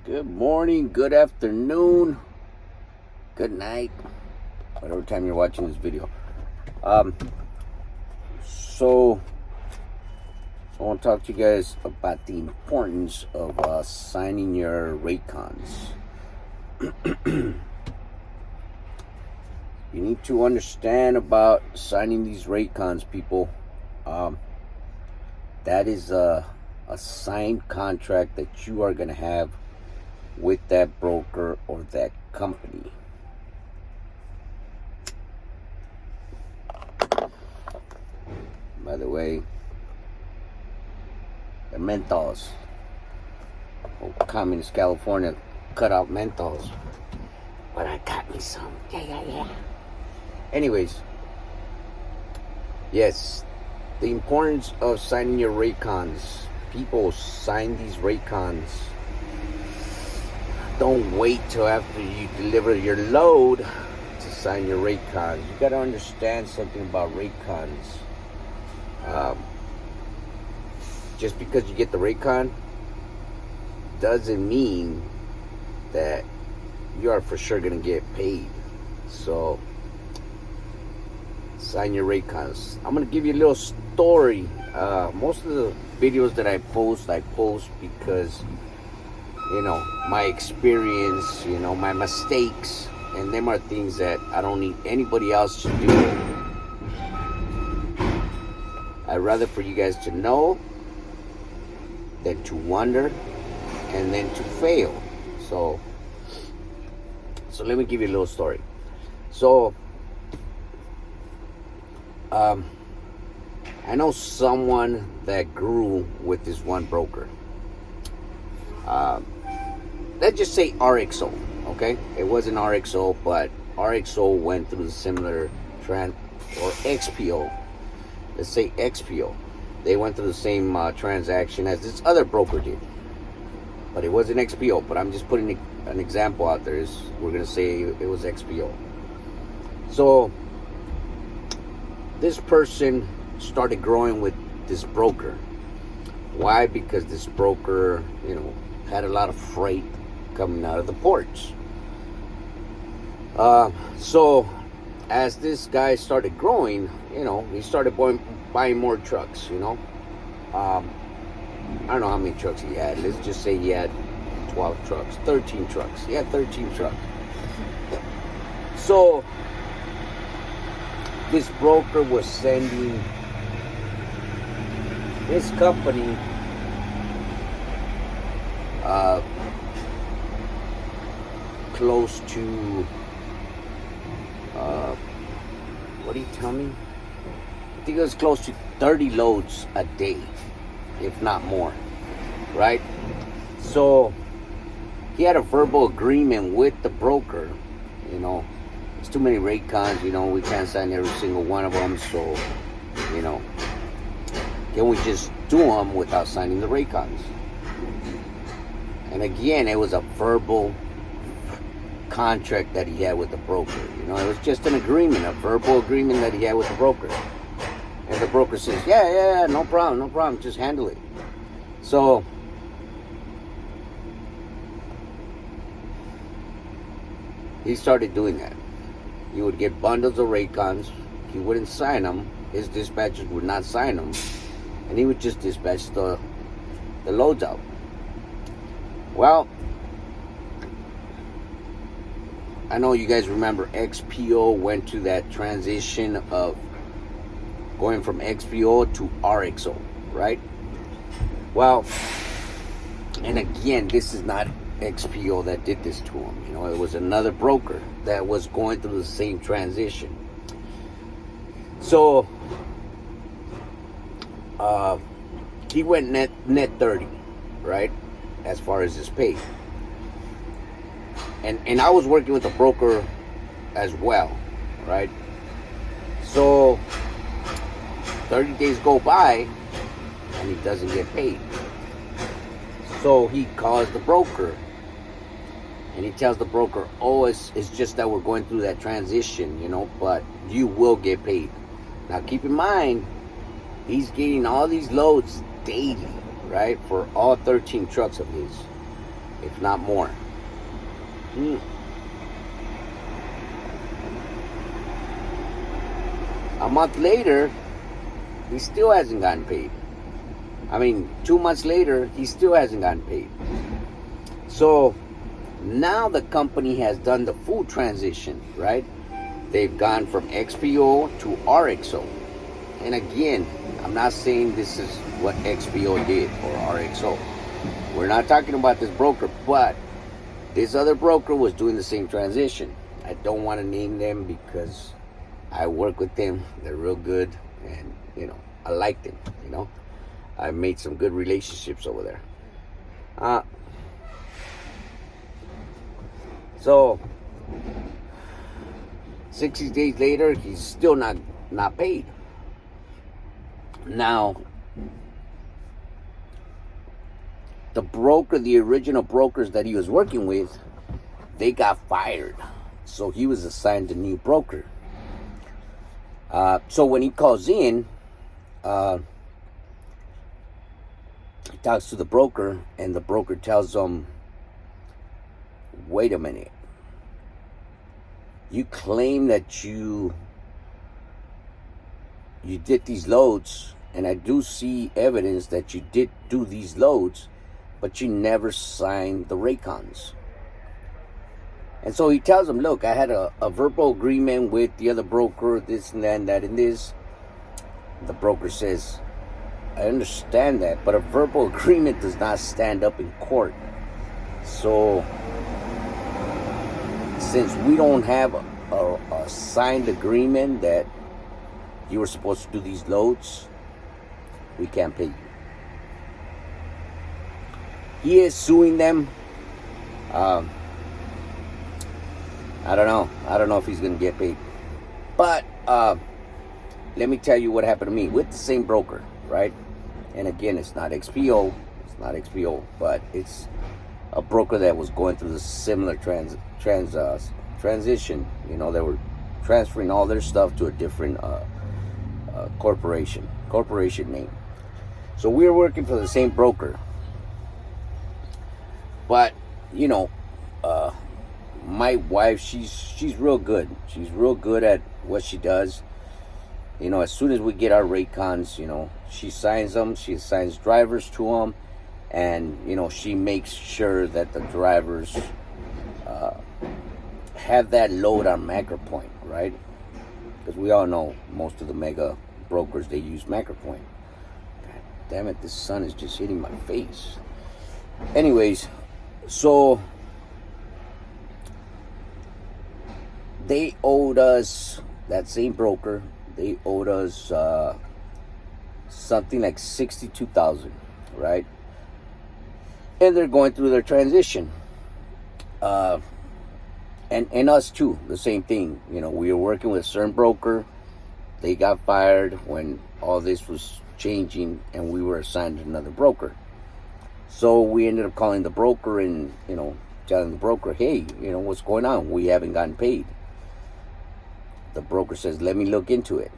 Good morning, good afternoon, good night, whatever time you're watching this video. So I want to talk to you guys about the importance of signing your raycons. You need to understand about signing these raycons, people. That is a signed contract that you are going to have with that broker or that company. By the way, the menthols. Oh, communist California cut out menthols. But I got me some. Yeah. Anyways, yes, the importance of signing your raycons. People, sign these raycons. Don't wait till after you deliver your load to sign your raycons. You got to understand something about raycons. Just because you get the raycon doesn't mean that you are for sure going to get paid. So sign your raycons. I'm going to give you a little story. Most of the videos that I post because, you know, my experience, you know, my mistakes, and them are things that I don't need anybody else to do. I'd rather for you guys to know than to wonder and then to fail. So let me give you a little story. So I know someone that grew with this one broker. Let's just say RXO, okay? It wasn't RXO, but RXO went through the similar trend, or XPO. Let's say XPO. They went through the same transaction as this other broker did. But it wasn't XPO, but I'm just putting an example out there. We're going to say it was XPO. So this person started growing with this broker. Why? Because this broker, you know, had a lot of freight coming out of the ports. So as this guy started growing, you know, he started buying more trucks, you know. I don't know how many trucks he had. Let's just say he had 12 trucks, 13 trucks. He had 13 trucks. So this broker was sending his company close to what did he tell me? I think it was close to 30 loads a day, if not more, right? So he had a verbal agreement with the broker. You know, it's too many raycons, you know, we can't sign every single one of them, so, you know, can we just do them without signing the raycons? And again, it was a verbal contract that he had with the broker. You know, it was just an agreement, a verbal agreement that he had with the broker. And the broker says, yeah, no problem, just handle it. So he started doing that. He would get bundles of raycons. He wouldn't sign them. His dispatchers would not sign them. And he would just dispatch the loads out. Well, I know you guys remember XPO went to that transition of going from XPO to RXO, right? Well, and again, this is not XPO that did this to him. You know, it was another broker that was going through the same transition. So he went net 30, right? As far as his pay. And I was working with a broker as well, right? So 30 days go by and he doesn't get paid. So he calls the broker and he tells the broker, oh, it's just that we're going through that transition, you know, but you will get paid. Now keep in mind, he's getting all these loads daily, right, for all 13 trucks of his. if not more. A month later, he still hasn't gotten paid. I mean, 2 months later, he still hasn't gotten paid. So now the company has done the full transition, right? They've gone from XPO to RXO. And again, I'm not saying this is what XPO did or RXO. We're not talking about this broker, but this other broker was doing the same transition. I don't want to name them because I work with them. They're real good, and I like them. I've made some good relationships over there. So 60 days later, he's still not paid. Now, the original brokers that he was working with, they got fired. So he was assigned a new broker. So when he calls in, he talks to the broker, and the broker tells him, wait a minute. You claim that you did these loads, and I do see evidence that you did do these loads, but you never signed the raycons. And so he tells him, look, I had a verbal agreement with the other broker, this and that and that and this. The broker says, I understand that, but a verbal agreement does not stand up in court. So since we don't have a signed agreement that you were supposed to do these loads, we can't pay you. He is suing them. I don't know. I don't know if he's going to get paid. But let me tell you what happened to me with the same broker, right? And again, it's not XPO. It's not XPO, but it's a broker that was going through the similar transition. They were transferring all their stuff to a different corporation name. So we were working for the same broker. But my wife, she's real good. She's real good at what she does. As soon as we get our raycons, she signs them. She assigns drivers to them, and she makes sure that the drivers have that load on MacroPoint, right? Because we all know most of the mega brokers, they use MacroPoint. God damn it, this sun is just hitting my face. Anyways, so they owed us, that same broker, they owed us something like $62,000, right? And they're going through their transition. And us too, the same thing. We were working with a certain broker. They got fired when all this was changing, and we were assigned another broker. So we ended up calling the broker and, telling the broker, hey, what's going on? We haven't gotten paid. The broker says, let me look into it.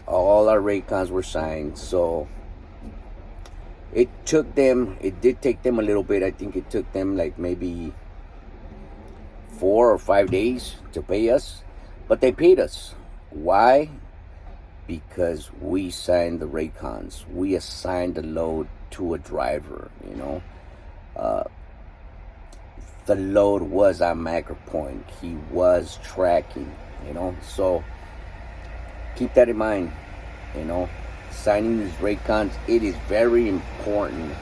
All our raycons were signed. So it did take them a little bit. I think it took them like maybe 4 or 5 days to pay us. But they paid us. Why? Because we signed the raycons. We assigned the load to a driver, the load was on MacroPoint. He was tracking, so keep that in mind. Signing these raycons, it is very important.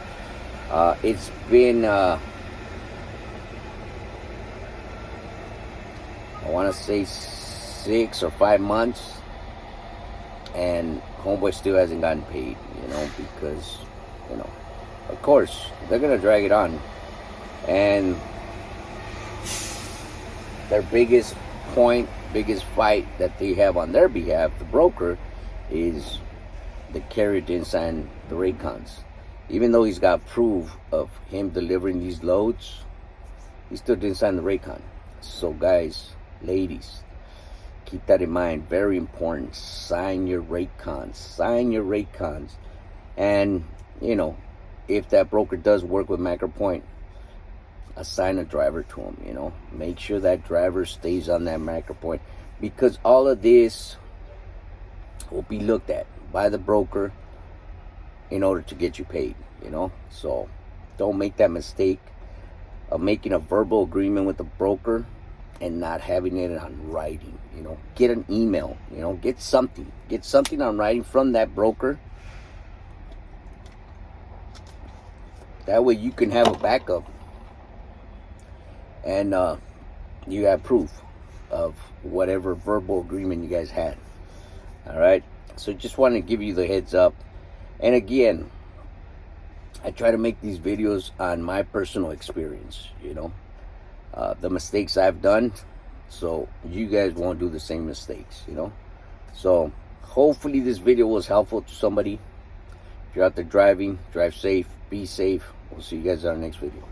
It's been I want to say 6 or 5 months, and homeboy still hasn't gotten paid, because of course they're gonna drag it on. And their biggest fight that they have on their behalf, the broker, is the carrier didn't sign the raycons. Even though he's got proof of him delivering these loads, he still didn't sign the raycon. So guys, ladies, keep that in mind. Very important. Sign your raycons. Sign your raycons. And if that broker does work with MacroPoint, assign a driver to them, you know. Make sure that driver stays on that macro point, because all of this will be looked at by the broker in order to get you paid, you know. So don't make that mistake of making a verbal agreement with the broker and not having it on writing, you know. Get an email, you know, get something on writing from that broker. That way you can have a backup, and you have proof of whatever verbal agreement you guys had. All right, so just wanted to give you the heads up. And again, I try to make these videos on my personal experience, you know, the mistakes I've done, so you guys won't do the same mistakes, you know. So hopefully this video was helpful to somebody. If you're out there driving, drive safe, be safe. We'll see you guys on our next video.